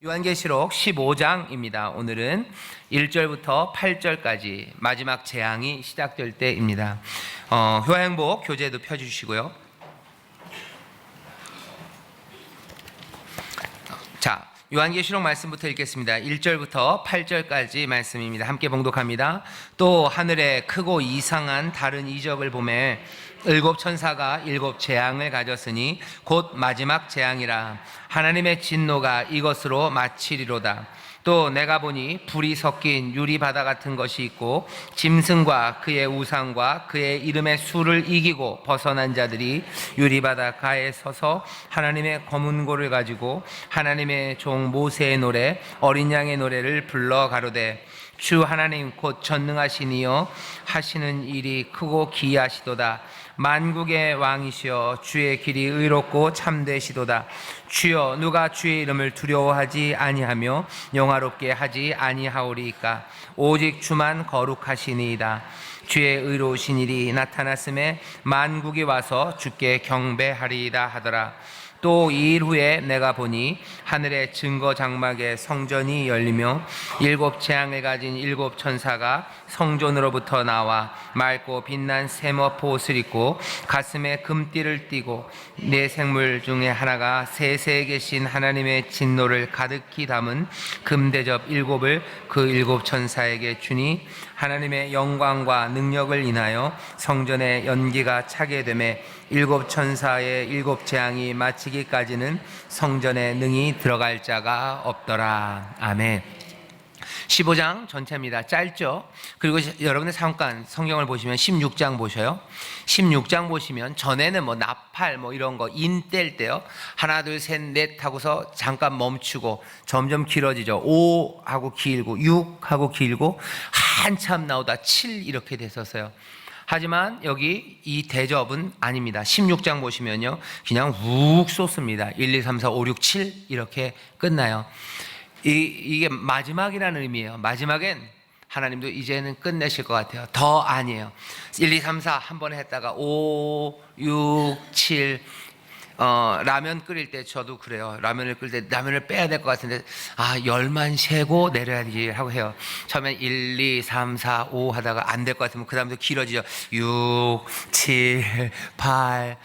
요한계시록 15장입니다. 오늘은 1절부터 8절까지 마지막 재앙이 시작될 때입니다. 효행복 교재도 펴주시고요. 자, 요한계시록 말씀부터 읽겠습니다. 1절부터 8절까지 말씀입니다. 함께 봉독합니다. 또 하늘에 크고 이상한 다른 이적을 보매 일곱 천사가 일곱 재앙을 가졌으니 곧 마지막 재앙이라. 하나님의 진노가 이것으로 마치리로다. 또 내가 보니 불이 섞인 유리바다 같은 것이 있고 짐승과 그의 우상과 그의 이름의 수를 이기고 벗어난 자들이 유리바다 가에 서서 하나님의 검은 고를 가지고 하나님의 종 모세의 노래 어린 양의 노래를 불러 가로되 주 하나님 곧 전능하신 이여 하시는 일이 크고 기이하시도다. 만국의 왕이시여 주의 길이 의롭고 참되시도다. 주여 누가 주의 이름을 두려워하지 아니하며 영화롭게 하지 아니하오리이까. 오직 주만 거룩하시니이다. 주의 의로우신 일이 나타났음에 만국이 와서 주께 경배하리이다 하더라. 또 이 일 후에 내가 보니 하늘의 증거 장막의 성전이 열리며 일곱 재앙을 가진 일곱 천사가 성전으로부터 나와 맑고 빛난 세머포 옷을 입고 가슴에 금띠를 띠고 네 생물 중에 하나가 세세에 계신 하나님의 진노를 가득히 담은 금대접 일곱을 그 일곱 천사에게 주니 하나님의 영광과 능력을 인하여 성전의 연기가 차게 되매 일곱 천사의 일곱 재앙이 마치기까지는 성전에 능히 들어갈 자가 없더라. 아멘. 15장 전체입니다. 짧죠? 그리고 여러분들 잠깐 성경을 보시면 16장 보셔요. 16장 보시면 전에는 나팔 이런 거 인 뗄 때요. 하나 둘 셋 넷 하고서 잠깐 멈추고 점점 길어지죠. 5 하고 길고 6 하고 길고 한참 나오다 7 이렇게 됐었어요. 하지만 여기 이 대접은 아닙니다. 16장 보시면요. 그냥 욱 쏟습니다. 1, 2, 3, 4, 5, 6, 7 이렇게 끝나요. 이게 마지막이라는 의미예요. 마지막엔 하나님도 이제는 끝내실 것 같아요. 더 아니에요. 1, 2, 3, 4 한 번 했다가 5, 6, 7 라면 끓일 때 저도 그래요. 라면을 끓일 때 라면을 빼야 될 것 같은데 열만 세고 내려야지 하고 해요. 처음엔 1, 2, 3, 4, 5 하다가 안 될 것 같으면 그 다음부터 길어지죠. 6, 7, 8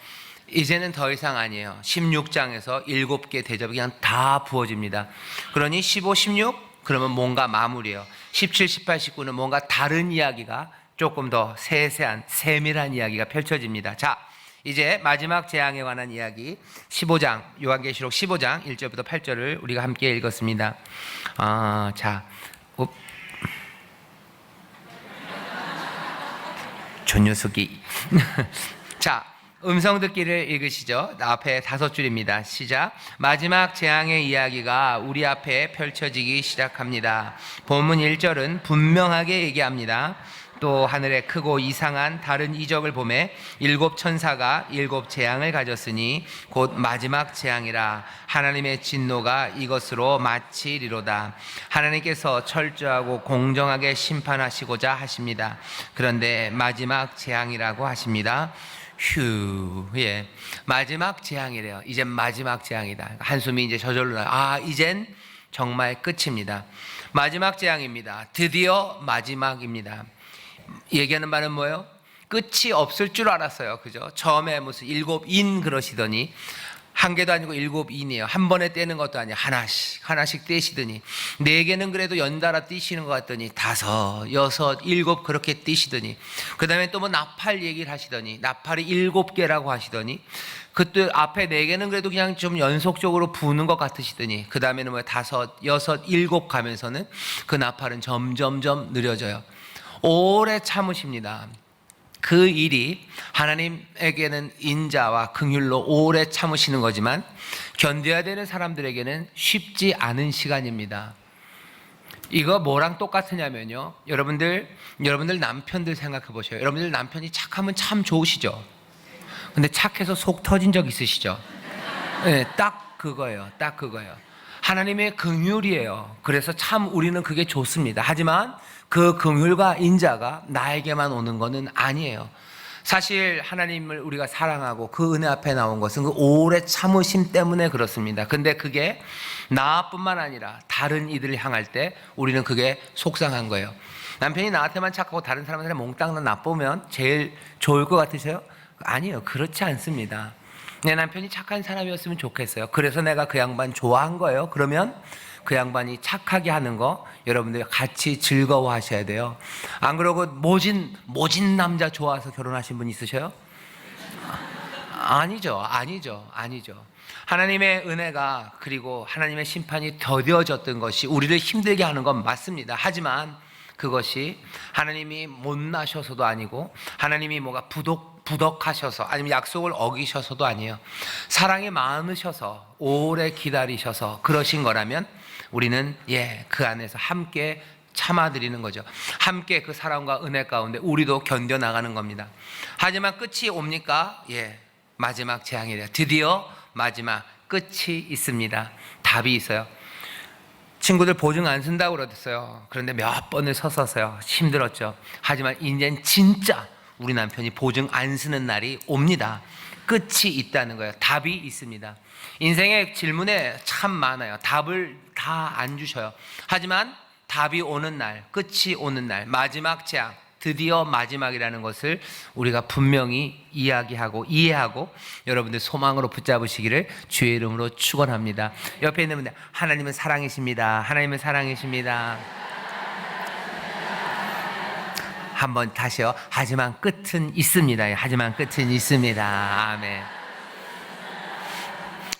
이제는 더 이상 아니에요. 16장에서 7개 대접이 그냥 다 부어집니다. 그러니 15, 16 그러면 뭔가 마무리예요. 17, 18, 19는 뭔가 다른 이야기가 조금 더 세세한 세밀한 이야기가 펼쳐집니다. 자, 이제 마지막 재앙에 관한 이야기 15장 요한계시록 15장 1절부터 8절을 우리가 함께 읽었습니다. 저 녀석이 자, 음성 듣기를 읽으시죠. 앞에 5줄입니다. 시작. 마지막 재앙의 이야기가 우리 앞에 펼쳐지기 시작합니다. 본문 1절은 분명하게 얘기합니다. 또 하늘에 크고 이상한 다른 이적을 보매 일곱 천사가 일곱 재앙을 가졌으니 곧 마지막 재앙이라. 하나님의 진노가 이것으로 마치리로다. 하나님께서 철저하고 공정하게 심판하시고자 하십니다. 그런데 마지막 재앙이라고 하십니다. 예, 마지막 재앙이래요. 이젠 마지막 재앙이다. 한숨이 이제 저절로 나요. 이젠 정말 끝입니다. 마지막 재앙입니다. 드디어 마지막입니다. 얘기하는 말은 뭐예요? 끝이 없을 줄 알았어요. 그죠? 처음에 무슨 7인 그러시더니 한 개도 아니고 7인이에요. 한 번에 떼는 것도 아니에요. 하나씩 떼시더니 4개는 그래도 연달아 떼시는 것 같더니 5, 6, 7 그렇게 떼시더니 그 다음에 또 나팔 얘기를 하시더니 나팔이 7개라고 하시더니 그때 앞에 4개는 그래도 그냥 좀 연속적으로 부는 것 같으시더니 그 다음에는 5, 6, 7 가면서는 그 나팔은 점점점 느려져요. 오래 참으십니다. 그 일이 하나님에게는 인자와 긍휼로 오래 참으시는 거지만 견뎌야 되는 사람들에게는 쉽지 않은 시간입니다. 이거 뭐랑 똑같으냐면요. 여러분들 남편들 생각해 보세요. 여러분들 남편이 착하면 참 좋으시죠? 근데 착해서 속 터진 적 있으시죠? 네, 딱 그거예요. 딱 그거예요. 하나님의 긍휼이에요. 그래서 참 우리는 그게 좋습니다. 하지만 그 긍휼과 인자가 나에게만 오는 것은 아니에요. 사실 하나님을 우리가 사랑하고 그 은혜 앞에 나온 것은 그 오래 참으심 때문에 그렇습니다. 근데 그게 나뿐만 아니라 다른 이들을 향할 때 우리는 그게 속상한 거예요. 남편이 나한테만 착하고 다른 사람한테 몽땅 나쁘면 제일 좋을 것 같으세요? 아니요, 그렇지 않습니다. 내 남편이 착한 사람이었으면 좋겠어요. 그래서 내가 그 양반 좋아한 거예요. 그러면 그 양반이 착하게 하는 거 여러분들 같이 즐거워하셔야 돼요. 안 그러고 모진 남자 좋아서 결혼하신 분 있으셔요? 아니죠. 하나님의 은혜가 그리고 하나님의 심판이 더뎌졌던 것이 우리를 힘들게 하는 건 맞습니다. 하지만 그것이 하나님이 못나셔서도 아니고 하나님이 뭐가 부덕하셔서 아니면 약속을 어기셔서도 아니에요. 사랑이 많으셔서 오래 기다리셔서 그러신 거라면 우리는 그 안에서 함께 참아드리는 거죠. 함께 그 사랑과 은혜 가운데 우리도 견뎌나가는 겁니다. 하지만 끝이 옵니까? 마지막 재앙이래요. 드디어 마지막 끝이 있습니다. 답이 있어요. 친구들 보증 안 쓴다고 그랬어요. 그런데 몇 번을 섰었어요. 힘들었죠. 하지만 이젠 진짜 우리 남편이 보증 안 쓰는 날이 옵니다. 끝이 있다는 거예요. 답이 있습니다. 인생의 질문에 참 많아요. 답을 다 안 주셔요. 하지만 답이 오는 날, 끝이 오는 날, 마지막 재앙, 드디어 마지막이라는 것을 우리가 분명히 이야기하고 이해하고 여러분들 소망으로 붙잡으시기를 주의 이름으로 축원합니다. 옆에 있는 분들, 하나님은 사랑이십니다. 하나님은 사랑이십니다. 한번 다시요. 하지만 끝은 있습니다. 하지만 끝은 있습니다. 아멘.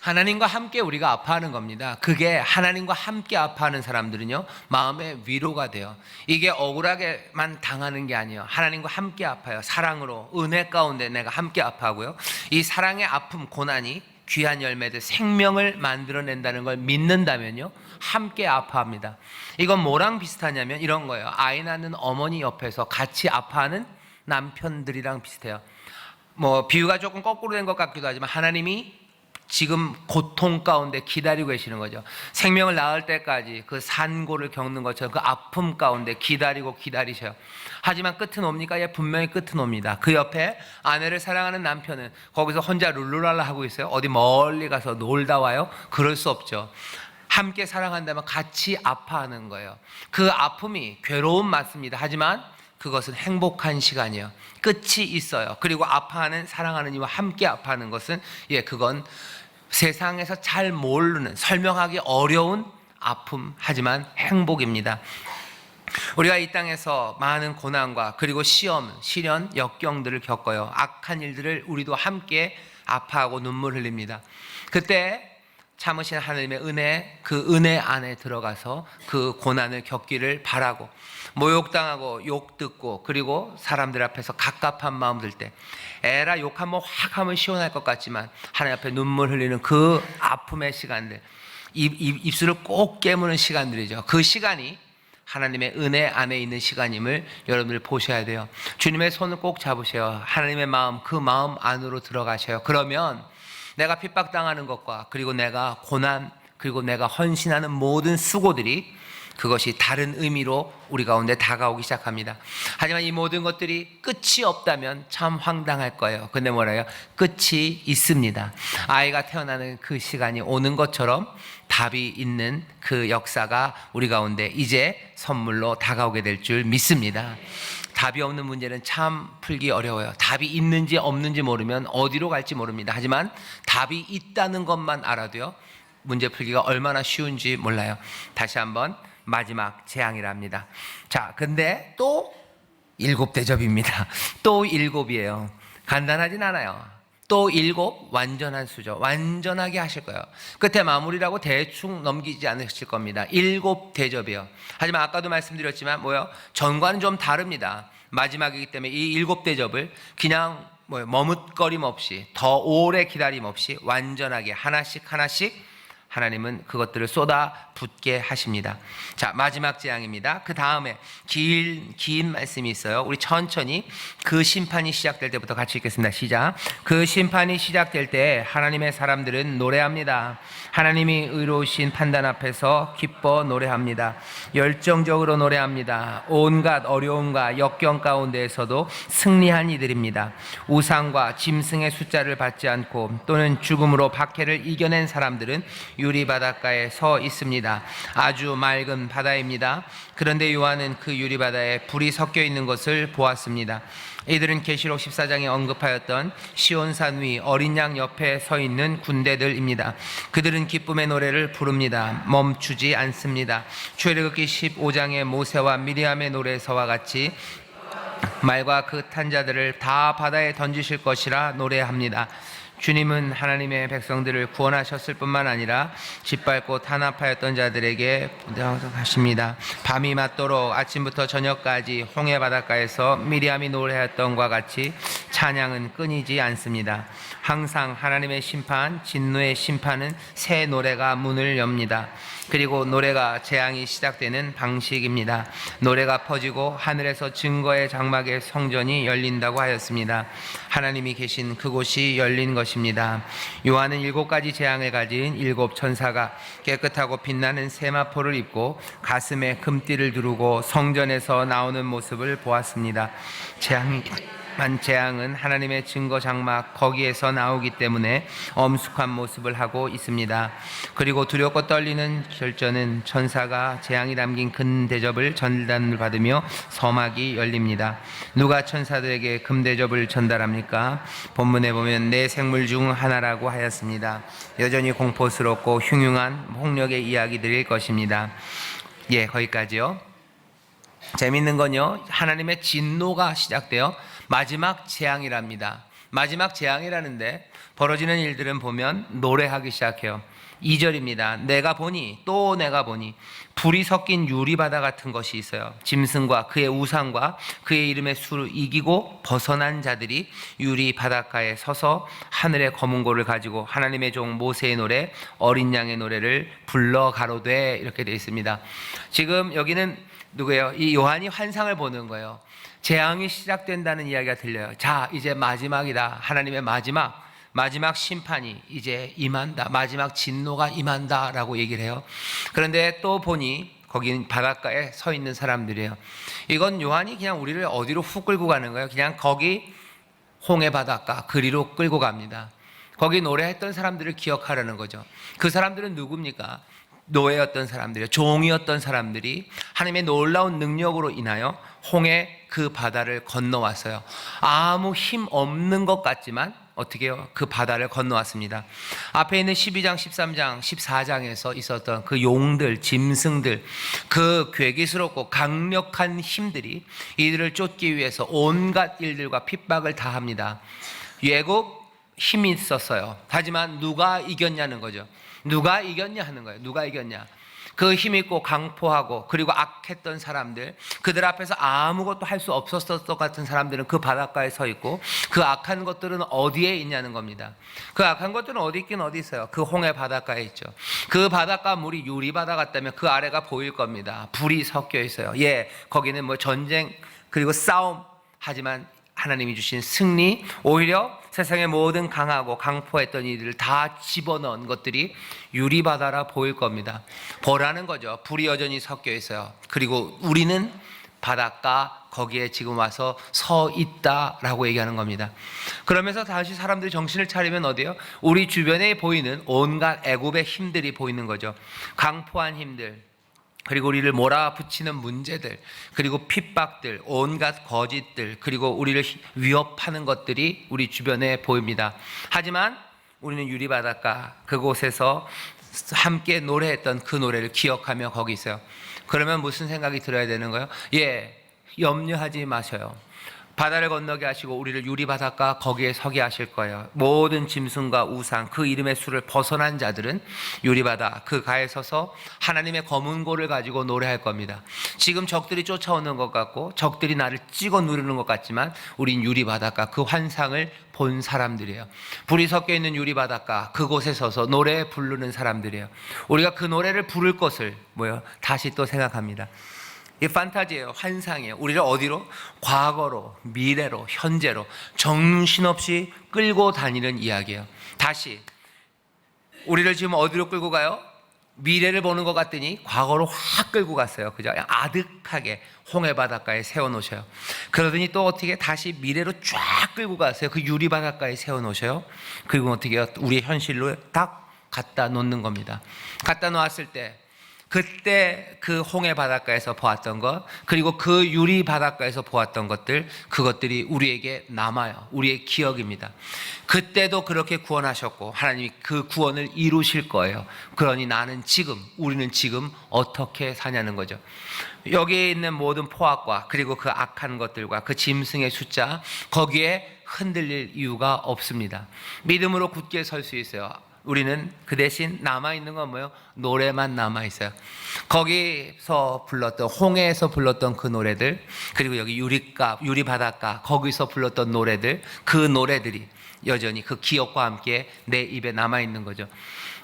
하나님과 함께 우리가 아파하는 겁니다. 그게 하나님과 함께 아파하는 사람들은요, 마음의 위로가 돼요. 이게 억울하게만 당하는 게 아니에요. 하나님과 함께 아파요. 사랑으로, 은혜 가운데 내가 함께 아파하고요. 이 사랑의 아픔, 고난이 귀한 열매들, 생명을 만들어낸다는 걸 믿는다면요, 함께 아파합니다. 이건 뭐랑 비슷하냐면 이런 거예요. 아이 낳는 어머니 옆에서 같이 아파하는 남편들이랑 비슷해요. 뭐 비유가 조금 거꾸로 된 것 같기도 하지만 하나님이 지금 고통 가운데 기다리고 계시는 거죠. 생명을 낳을 때까지 그 산고를 겪는 것처럼 그 아픔 가운데 기다리셔요. 하지만 끝은 옵니까? 분명히 끝은 옵니다. 그 옆에 아내를 사랑하는 남편은 거기서 혼자 룰루랄라 하고 있어요. 어디 멀리 가서 놀다 와요? 그럴 수 없죠. 함께 사랑한다면 같이 아파하는 거예요. 그 아픔이 괴로움 맞습니다. 하지만 그것은 행복한 시간이에요. 끝이 있어요. 그리고 아파하는 사랑하는 이와 함께 아파하는 것은 그건 세상에서 잘 모르는, 설명하기 어려운 아픔, 하지만 행복입니다. 우리가 이 땅에서 많은 고난과 그리고 시험, 시련, 역경들을 겪어요. 악한 일들을 우리도 함께 아파하고 눈물 흘립니다. 그때 참으신 하나님의 은혜, 그 은혜 안에 들어가서 그 고난을 겪기를 바라고, 모욕당하고 욕 듣고 그리고 사람들 앞에서 갑갑한 마음 들 때 에라 욕 한번 확 하면 시원할 것 같지만 하나님 앞에 눈물 흘리는 그 아픔의 시간들, 입술을 꼭 깨무는 시간들이죠. 그 시간이 하나님의 은혜 안에 있는 시간임을 여러분들 보셔야 돼요. 주님의 손을 꼭 잡으셔요. 하나님의 마음, 그 마음 안으로 들어가셔요. 그러면 내가 핍박당하는 것과 그리고 내가 고난 그리고 내가 헌신하는 모든 수고들이 그것이 다른 의미로 우리 가운데 다가오기 시작합니다. 하지만 이 모든 것들이 끝이 없다면 참 황당할 거예요. 근데 뭐래요? 끝이 있습니다. 아이가 태어나는 그 시간이 오는 것처럼 답이 있는 그 역사가 우리 가운데 이제 선물로 다가오게 될 줄 믿습니다. 답이 없는 문제는 참 풀기 어려워요. 답이 있는지 없는지 모르면 어디로 갈지 모릅니다. 하지만 답이 있다는 것만 알아도요, 문제 풀기가 얼마나 쉬운지 몰라요. 다시 한번 마지막 재앙이랍니다. 자, 근데 또 7대접입니다. 또 7이에요. 간단하진 않아요. 또 7 완전한 수죠. 완전하게 하실 거예요. 끝에 마무리라고 대충 넘기지 않으실 겁니다. 7대접이에요. 하지만 아까도 말씀드렸지만 전과는 좀 다릅니다. 마지막이기 때문에 이 7대접을 그냥 머뭇거림 없이 더 오래 기다림 없이 완전하게 하나씩 하나님은 그것들을 쏟아 붓게 하십니다. 자, 마지막 재앙입니다. 그 다음에 긴 말씀이 있어요. 우리 천천히 그 심판이 시작될 때부터 같이 읽겠습니다. 시작. 그 심판이 시작될 때 하나님의 사람들은 노래합니다. 하나님이 의로우신 판단 앞에서 기뻐 노래합니다. 열정적으로 노래합니다. 온갖 어려움과 역경 가운데에서도 승리한 이들입니다. 우상과 짐승의 숫자를 받지 않고 또는 죽음으로 박해를 이겨낸 사람들은 유리 바닷가에 서 있습니다. 아주 맑은 바다입니다. 그런데 요한은 그 유리 바다에 불이 섞여 있는 것을 보았습니다. 이들은 계시록 14장에 언급하였던 시온산 위 어린 양 옆에 서 있는 군대들입니다. 그들은 기쁨의 노래를 부릅니다. 멈추지 않습니다. 출애굽기 15장의 모세와 미리암의 노래서와 같이 말과 그 탄 자들을 다 바다에 던지실 것이라 노래합니다. 주님은 하나님의 백성들을 구원하셨을 뿐만 아니라 짓밟고 탄압하였던 자들에게 부탁하십니다. 밤이 맞도록 아침부터 저녁까지 홍해 바닷가에서 미리암이 노래했던 것과 같이 찬양은 끊이지 않습니다. 항상 하나님의 심판, 진노의 심판은 새 노래가 문을 엽니다. 그리고 노래가 재앙이 시작되는 방식입니다. 노래가 퍼지고 하늘에서 증거의 장막의 성전이 열린다고 하였습니다. 하나님이 계신 그곳이 열린 것입니다. 요한은 7가지 재앙을 가진 7 천사가 깨끗하고 빛나는 세마포를 입고 가슴에 금띠를 두르고 성전에서 나오는 모습을 보았습니다. 재앙은 하나님의 증거 장막 거기에서 나오기 때문에 엄숙한 모습을 하고 있습니다. 그리고 두렵고 떨리는 결전은 천사가 재앙이 담긴 금 대접을 전달을 받으며 서막이 열립니다. 누가 천사들에게 금 대접을 전달합니까? 본문에 보면 내 생물 중 하나라고 하였습니다. 여전히 공포스럽고 흉흉한 폭력의 이야기들일 것입니다. 거기까지요. 재밌는 건요, 하나님의 진노가 시작되어 마지막 재앙이랍니다. 마지막 재앙이라는데 벌어지는 일들은 보면 노래하기 시작해요. 2절입니다. 내가 보니 또 내가 보니 불이 섞인 유리바다 같은 것이 있어요. 짐승과 그의 우상과 그의 이름의 수를 이기고 벗어난 자들이 유리 바닷가에 서서 하늘의 검은 고를 가지고 하나님의 종 모세의 노래 어린 양의 노래를 불러 가로되, 이렇게 되어 있습니다. 지금 여기는 누구예요? 이 요한이 환상을 보는 거예요. 재앙이 시작된다는 이야기가 들려요. 자, 이제 마지막이다. 하나님의 마지막 심판이 이제 임한다. 마지막 진노가 임한다 라고 얘기를 해요. 그런데 또 보니 거기 바닷가에 서 있는 사람들이에요. 이건 요한이 그냥 우리를 어디로 훅 끌고 가는 거예요. 그냥 거기 홍해 바닷가 그리로 끌고 갑니다. 거기 노래했던 사람들을 기억하라는 거죠. 그 사람들은 누굽니까? 노예였던 사람들이요, 종이었던 사람들이 하나님의 놀라운 능력으로 인하여 홍해 그 바다를 건너왔어요. 아무 힘 없는 것 같지만 어떻게 해요? 그 바다를 건너왔습니다. 앞에 있는 12장, 13장, 14장에서 있었던 그 용들, 짐승들, 그 괴기스럽고 강력한 힘들이 이들을 쫓기 위해서 온갖 일들과 핍박을 다 합니다. 예국 힘이 있었어요. 하지만 누가 이겼냐는 거죠. 누가 이겼냐 하는 거예요. 누가 이겼냐. 그 힘있고 강포하고 그리고 악했던 사람들, 그들 앞에서 아무것도 할 수 없었을 것 같은 사람들은 그 바닷가에 서 있고, 그 악한 것들은 어디에 있냐는 겁니다. 그 악한 것들은 어디 있긴 어디 있어요. 그 홍해 바닷가에 있죠. 그 바닷가 물이 유리바다 같다면 그 아래가 보일 겁니다. 불이 섞여 있어요. 거기는 뭐 전쟁 그리고 싸움, 하지만 하나님이 주신 승리, 오히려 세상의 모든 강하고 강포했던 이들을 다 집어넣은 것들이 유리바다라 보일 겁니다. 보라는 거죠. 불이 여전히 섞여 있어요. 그리고 우리는 바닷가 거기에 지금 와서 서 있다라고 얘기하는 겁니다. 그러면서 다시 사람들이 정신을 차리면 어디요? 우리 주변에 보이는 온갖 애굽의 힘들이 보이는 거죠. 강포한 힘들, 그리고 우리를 몰아붙이는 문제들, 그리고 핍박들, 온갖 거짓들, 그리고 우리를 위협하는 것들이 우리 주변에 보입니다. 하지만 우리는 유리바닷가 그곳에서 함께 노래했던 그 노래를 기억하며 거기 있어요. 그러면 무슨 생각이 들어야 되는 거예요? 염려하지 마셔요. 바다를 건너게 하시고 우리를 유리바닷가 거기에 서게 하실 거예요. 모든 짐승과 우상 그 이름의 수를 벗어난 자들은 유리바다 그 가에 서서 하나님의 검은 고를 가지고 노래할 겁니다. 지금 적들이 쫓아오는 것 같고 적들이 나를 찍어 누르는 것 같지만 우린 유리바닷가 그 환상을 본 사람들이에요. 불이 섞여 있는 유리바닷가 그곳에 서서 노래 부르는 사람들이에요. 우리가 그 노래를 부를 것을 다시 또 생각합니다. 이 판타지예요. 환상이에요. 우리를 어디로? 과거로, 미래로, 현재로 정신없이 끌고 다니는 이야기예요. 다시 우리를 지금 어디로 끌고 가요? 미래를 보는 것 같더니 과거로 확 끌고 갔어요. 그죠? 아득하게 홍해 바닷가에 세워놓으셔요. 그러더니 또 어떻게 다시 미래로 쫙 끌고 갔어요. 그 유리 바닷가에 세워놓으셔요. 그리고 어떻게 해요? 우리의 현실로 딱 갖다 놓는 겁니다. 갖다 놓았을 때 그때 그 홍해 바닷가에서 보았던 것 그리고 그 유리 바닷가에서 보았던 것들 그것들이 우리에게 남아요. 우리의 기억입니다. 그때도 그렇게 구원하셨고 하나님이 그 구원을 이루실 거예요. 그러니 우리는 지금 어떻게 사냐는 거죠. 여기에 있는 모든 포악과 그리고 그 악한 것들과 그 짐승의 숫자 거기에 흔들릴 이유가 없습니다. 믿음으로 굳게 설 수 있어요. 우리는 그 대신 남아있는 건 뭐예요? 노래만 남아있어요. 거기서 불렀던 홍해에서 불렀던 그 노래들 그리고 여기 유리 바닷가 거기서 불렀던 노래들 그 노래들이 여전히 그 기억과 함께 내 입에 남아있는 거죠.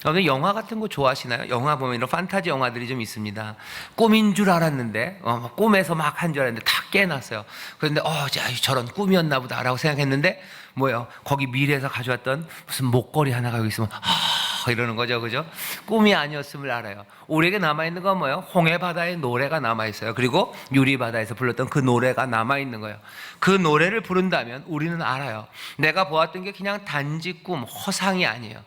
여러분 영화 같은 거 좋아하시나요? 영화 보면 이런 판타지 영화들이 좀 있습니다. 꿈인 줄 알았는데 꿈에서 막 한 줄 알았는데 다 깨놨어요. 그런데 저런 꿈이었나 보다라고 생각했는데 뭐예요? 거기 미래에서 가져왔던 무슨 목걸이 하나가 여기 있으면 이러는 거죠. 그죠? 꿈이 아니었음을 알아요. 우리에게 남아있는 건 뭐예요? 홍해 바다의 노래가 남아있어요. 그리고 유리 바다에서 불렀던 그 노래가 남아있는 거예요. 그 노래를 부른다면 우리는 알아요. 내가 보았던 게 그냥 단지 꿈, 허상이 아니에요.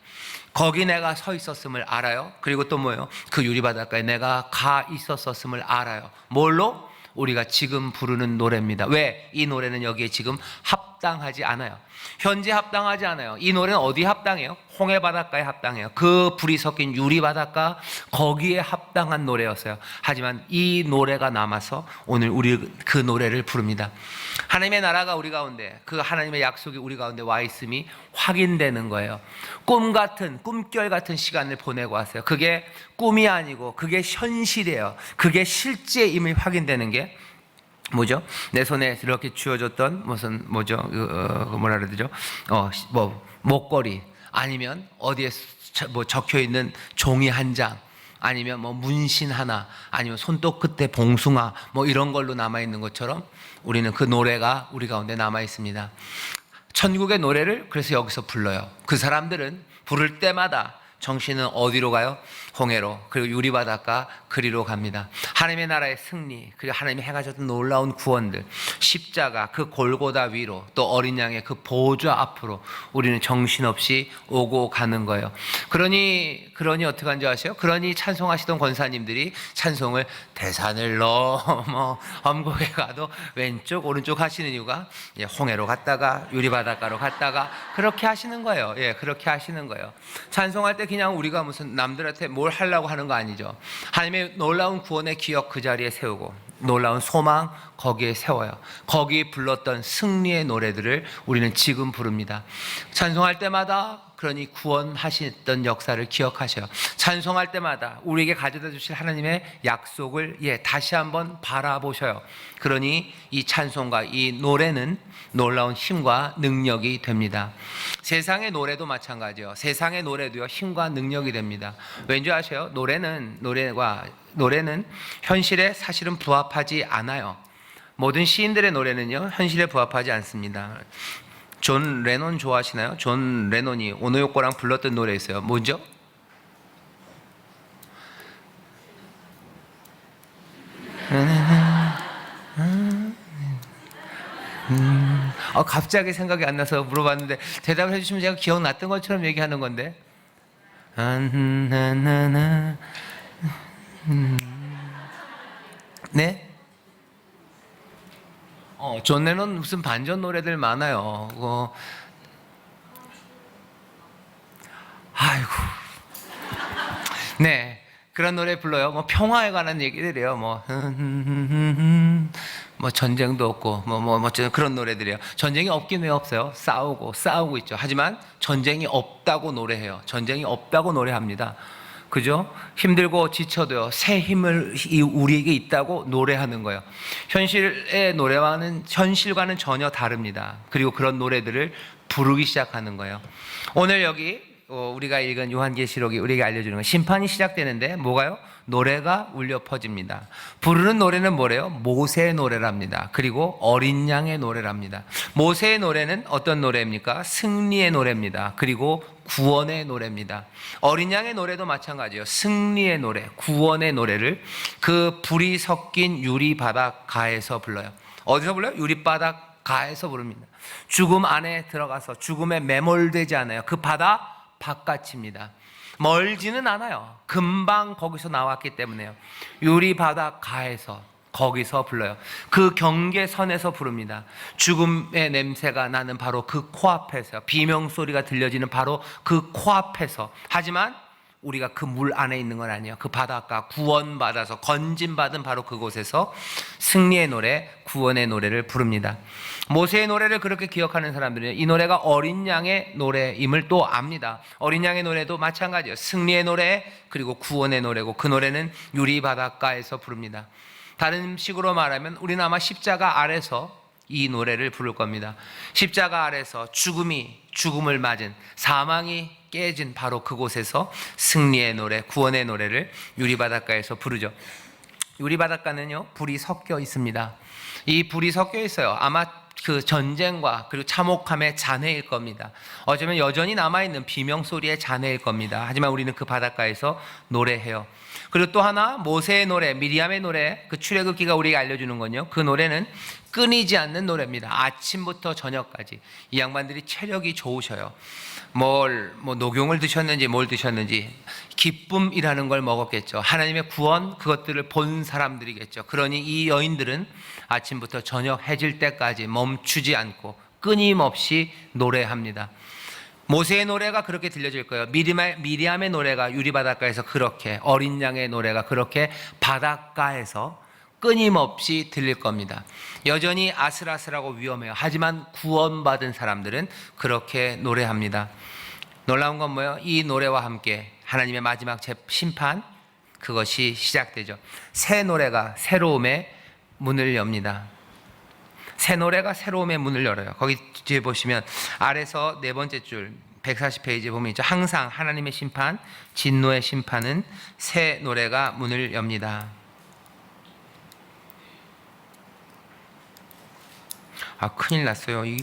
거기 내가 서 있었음을 알아요. 그리고 또 뭐예요? 그 유리 바닷가에 내가 가 있었음을 알아요. 뭘로? 우리가 지금 부르는 노래입니다. 왜? 이 노래는 여기에 지금 합당하지 않아요. 현재 합당하지 않아요. 이 노래는 어디 합당해요? 홍해 바닷가에 합당해요. 그 불이 섞인 유리 바닷가 거기에 합당한 노래였어요. 하지만 이 노래가 남아서 오늘 우리 그 노래를 부릅니다. 하나님의 나라가 우리 가운데 그 하나님의 약속이 우리 가운데 와 있음이 확인되는 거예요. 꿈결 같은 시간을 보내고 왔어요. 그게 꿈이 아니고 그게 현실이에요. 그게 실제임이 확인되는 게 뭐죠? 내 손에 이렇게 쥐어줬던 뭐라 그래야 되죠? 목걸이 아니면 어디에 적혀 있는 종이 한 장 아니면 문신 하나 아니면 손톱 끝에 봉숭아 이런 걸로 남아 있는 것처럼 우리는 그 노래가 우리 가운데 남아 있습니다. 천국의 노래를 그래서 여기서 불러요. 그 사람들은 부를 때마다 정신은 어디로 가요? 홍해로, 그리고 유리바닷가 그리로 갑니다. 하나님의 나라의 승리, 그리고 하나님이 행하셨던 놀라운 구원들, 십자가 그 골고다 위로, 또 어린 양의 그 보좌 앞으로 우리는 정신없이 오고 가는 거예요. 그러니 어떻게 한지 아세요? 그러니 찬송하시던 권사님들이 찬송을 대산을 넘어 엄곡에 가도 왼쪽 오른쪽 하시는 이유가 홍해로 갔다가 유리바닷가로 갔다가 그렇게 하시는 거예요. 그렇게 하시는 거예요. 찬송할 때 그냥 우리가 무슨 남들한테 뭘 하려고 하는 거 아니죠. 하나님의 놀라운 구원의 기억 그 자리에 세우고 놀라운 소망 거기에 세워요. 거기 불렀던 승리의 노래들을 우리는 지금 부릅니다. 찬송할 때마다 그러니 구원하셨던 역사를 기억하셔요. 찬송할 때마다 우리에게 가져다 주실 하나님의 약속을 다시 한번 바라보셔요. 그러니 이 찬송과 이 노래는 놀라운 힘과 능력이 됩니다. 세상의 노래도 마찬가지예요. 세상의 노래도요 힘과 능력이 됩니다. 왠지 아세요? 노래는 현실에 사실은 부합하지 않아요. 모든 시인들의 노래는요 현실에 부합하지 않습니다. 존 레논 좋아하시나요? 존 레논이 오노요코랑 불렀던 노래 있어요. 뭐죠? 갑자기 생각이 안 나서 물어봤는데 대답을 해주시면 제가 기억났던 것처럼 얘기하는 건데. 네? 존 레논 무슨 반전 노래들 많아요. 아이고. 네. 그런 노래 불러요. 뭐 평화에 관한 얘기들이에요. 뭐 전쟁도 없고 그런 노래들이에요. 전쟁이 없긴 왜 없어요? 싸우고 있죠. 하지만 전쟁이 없다고 노래해요. 전쟁이 없다고 노래합니다. 그죠? 힘들고 지쳐도요, 새 힘을 우리에게 있다고 노래하는 거예요. 현실과는 전혀 다릅니다. 그리고 그런 노래들을 부르기 시작하는 거예요. 오늘 여기 우리가 읽은 요한계시록이 우리에게 알려주는 건 심판이 시작되는데 뭐가요? 노래가 울려 퍼집니다. 부르는 노래는 뭐래요? 모세의 노래랍니다. 그리고 어린 양의 노래랍니다. 모세의 노래는 어떤 노래입니까? 승리의 노래입니다. 그리고 구원의 노래입니다. 어린 양의 노래도 마찬가지예요. 승리의 노래, 구원의 노래를 그 불이 섞인 유리바닷가에서 불러요. 어디서 불러요? 유리바닷가에서 부릅니다. 죽음 안에 들어가서 죽음에 매몰되지 않아요. 그 바다 바깥입니다. 멀지는 않아요. 금방 거기서 나왔기 때문에요. 유리바닷가에서 거기서 불러요. 그 경계선에서 부릅니다. 죽음의 냄새가 나는 바로 그 코앞에서, 비명소리가 들려지는 바로 그 코앞에서. 하지만 우리가 그 물 안에 있는 건 아니에요. 그 바닷가, 구원받아서 건진받은 바로 그곳에서 승리의 노래, 구원의 노래를 부릅니다. 모세의 노래를 그렇게 기억하는 사람들은 이 노래가 어린 양의 노래임을 또 압니다. 어린 양의 노래도 마찬가지예요. 승리의 노래, 그리고 구원의 노래고, 그 노래는 유리바닷가에서 부릅니다. 다른 식으로 말하면 우리는 아마 십자가 아래서 이 노래를 부를 겁니다. 십자가 아래서 죽음을 맞은, 사망이 깨진 바로 그곳에서 승리의 노래, 구원의 노래를 유리바닷가에서 부르죠. 유리바닷가는요, 불이 섞여 있습니다. 이 불이 섞여 있어요. 아마 그 전쟁과 그리고 참혹함의 잔해일 겁니다. 어쩌면 여전히 남아있는 비명소리의 잔해일 겁니다. 하지만 우리는 그 바닷가에서 노래해요. 그리고 또 하나, 모세의 노래, 미리암의 노래, 그 출애굽기가 우리에게 알려주는 건요, 그 노래는 끊이지 않는 노래입니다. 아침부터 저녁까지. 이 양반들이 체력이 좋으셔요. 녹용을 드셨는지 뭘 드셨는지 기쁨이라는 걸 먹었겠죠. 하나님의 구원, 그것들을 본 사람들이겠죠. 그러니 이 여인들은 아침부터 저녁 해질 때까지 멈추지 않고 끊임없이 노래합니다. 모세의 노래가 그렇게 들려질 거예요. 미리암의 노래가 유리바닷가에서 그렇게, 어린 양의 노래가 그렇게 바닷가에서 끊임없이 들릴 겁니다. 여전히 아슬아슬하고 위험해요. 하지만 구원받은 사람들은 그렇게 노래합니다. 놀라운 건 뭐예요? 이 노래와 함께 하나님의 마지막 심판, 그것이 시작되죠. 새 노래가 새로움의 문을 엽니다. 새 노래가 새로움의 문을 열어요. 거기 뒤에 보시면 아래서 네 번째 줄 140페이지에 보면 있죠. 항상 하나님의 심판, 진노의 심판은 새 노래가 문을 엽니다. 큰일 났어요. 이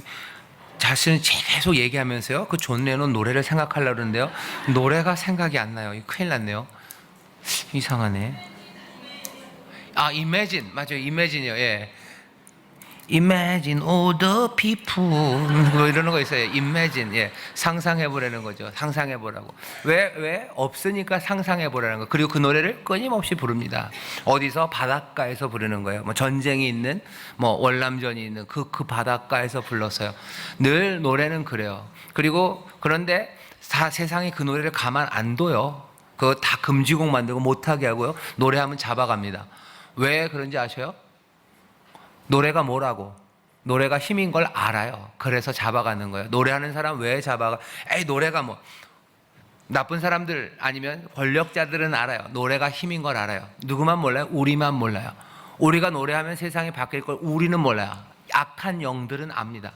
자신을 계속 얘기하면서요, 그 존 레논 노래를 생각하려고 그러는데요, 노래가 생각이 안 나요. 큰일 났네요. 이상하네. Imagine, 맞아요. Imagine이요. 예. Imagine all the people, 뭐 이러는 거 있어요. Imagine, 예, 상상해보라는 거죠. 상상해보라고. 왜? 없으니까 상상해보라는 거. 그리고 그 노래를 끊임없이 부릅니다. 어디서? 바닷가에서 부르는 거예요. 전쟁이 있는, 월남전이 있는 그 바닷가에서 불렀어요. 늘 노래는 그래요. 그런데 세상이 그 노래를 가만 안 둬요. 그거 다 금지곡 만들고 못하게 하고요, 노래하면 잡아갑니다. 왜 그런지 아셔요? 노래가 뭐라고? 노래가 힘인 걸 알아요. 그래서 잡아가는 거예요. 노래하는 사람 왜 잡아가? 노래가 나쁜 사람들 아니면 권력자들은 알아요. 노래가 힘인 걸 알아요. 누구만 몰라요? 우리만 몰라요. 우리가 노래하면 세상이 바뀔 걸 우리는 몰라요. 악한 영들은 압니다.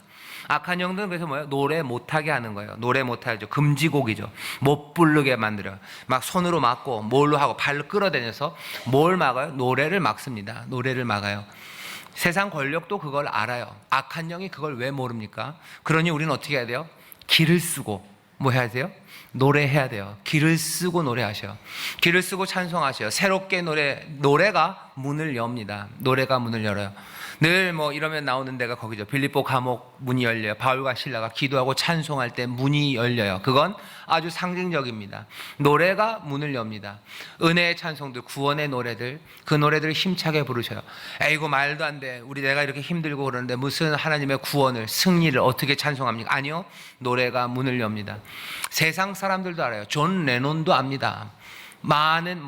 악한 영들은 그래서 노래 못하게 하는 거예요. 노래 못하죠. 금지곡이죠. 못 부르게 만들어요. 막 손으로 막고 뭘로 하고 발로 끌어다녀서 뭘 막아요? 노래를 막습니다. 노래를 막아요. 세상 권력도 그걸 알아요. 악한 영이 그걸 왜 모릅니까? 그러니 우리는 어떻게 해야 돼요? 길을 쓰고 뭐 해야 돼요? 노래해야 돼요. 길을 쓰고 노래하셔요. 길을 쓰고 찬송하셔요. 새롭게 노래가 문을 엽니다. 노래가 문을 열어요. 늘 이러면 나오는 데가 거기죠. 빌립보 감옥 문이 열려요. 바울과 실라가 기도하고 찬송할 때 문이 열려요. 그건 아주 상징적입니다. 노래가 문을 엽니다. 은혜의 찬송들, 구원의 노래들, 그 노래들을 힘차게 부르셔요. 이거 말도 안 돼. 내가 이렇게 힘들고 그러는데 무슨 하나님의 구원을, 승리를 어떻게 찬송합니까? 아니요. 노래가 문을 엽니다. 세상 사람들도 알아요. 존 레논도 압니다. 많은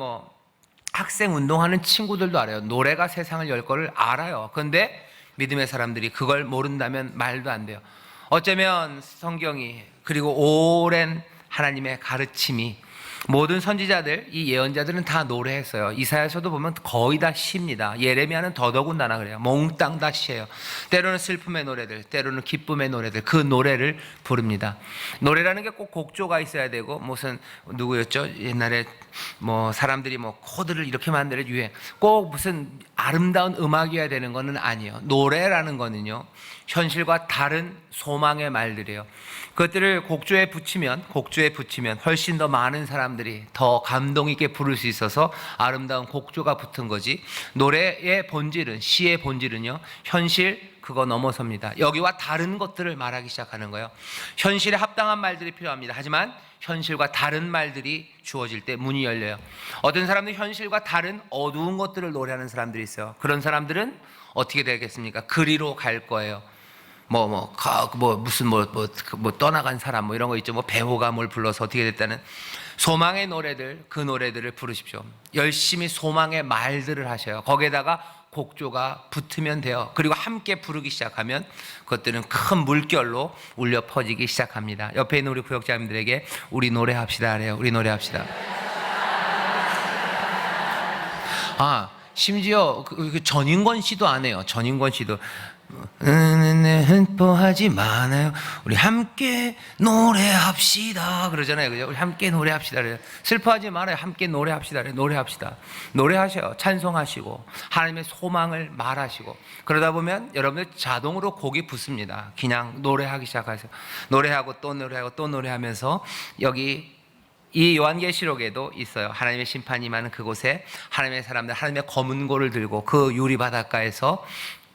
학생 운동하는 친구들도 알아요. 노래가 세상을 열 거를 알아요. 그런데 믿음의 사람들이 그걸 모른다면 말도 안 돼요. 어쩌면 성경이 그리고 오랜 하나님의 가르침이 모든 선지자들, 이 예언자들은 다 노래했어요. 이사야서도 보면 거의 다 시입니다. 예레미야는 더더군다나 그래요. 몽땅 다 시예요. 때로는 슬픔의 노래들, 때로는 기쁨의 노래들, 그 노래를 부릅니다. 노래라는 게 꼭 곡조가 있어야 되고, 무슨 누구였죠? 옛날에 뭐 사람들이 뭐 코드를 이렇게 만들어 유행, 꼭 무슨 아름다운 음악이어야 되는 거는 아니에요. 노래라는 거는요, 현실과 다른 소망의 말들이에요. 그것들을 곡조에 붙이면 훨씬 더 많은 사람들이 더 감동 있게 부를 수 있어서 아름다운 곡조가 붙은 거지, 노래의 본질은, 시의 본질은요, 현실 그거 넘어섭니다. 여기와 다른 것들을 말하기 시작하는 거예요. 현실에 합당한 말들이 필요합니다. 하지만 현실과 다른 말들이 주어질 때 문이 열려요. 어떤 사람들은 현실과 다른 어두운 것들을 노래하는 사람들이 있어요. 그런 사람들은 어떻게 되겠습니까? 그리로 갈 거예요. 무슨 떠나간 사람 뭐 이런 거 있죠. 뭐 배우가 뭘 불러서 어떻게 됐다는 소망의 노래들, 그 노래들을 부르십시오. 열심히 소망의 말들을 하셔요. 거기에다가 곡조가 붙으면 돼요. 그리고 함께 부르기 시작하면 그것들은 큰 물결로 울려 퍼지기 시작합니다. 옆에 있는 우리 구역자님들에게 우리 노래합시다 그래요. 우리 노래합시다. 심지어 그 전인권 씨도 안 해요. 전인권 씨도 흠포하지 마나요. 우리 함께 노래합시다 그러잖아요. 그죠? 우리 함께 노래합시다 그래요. 슬퍼하지 말아요. 함께 노래합시다 그래요. 노래합시다. 노래하셔요. 찬송하시고 하나님의 소망을 말하시고, 그러다 보면 여러분들 자동으로 곡이 붙습니다. 그냥 노래하기 시작하세요. 노래하고 또 노래하고 또 노래하면서, 여기 이 요한계시록에도 있어요. 하나님의 심판이 임하는 그곳에 하나님의 사람들, 하나님의 검은 고를 들고 그 유리 바닷가에서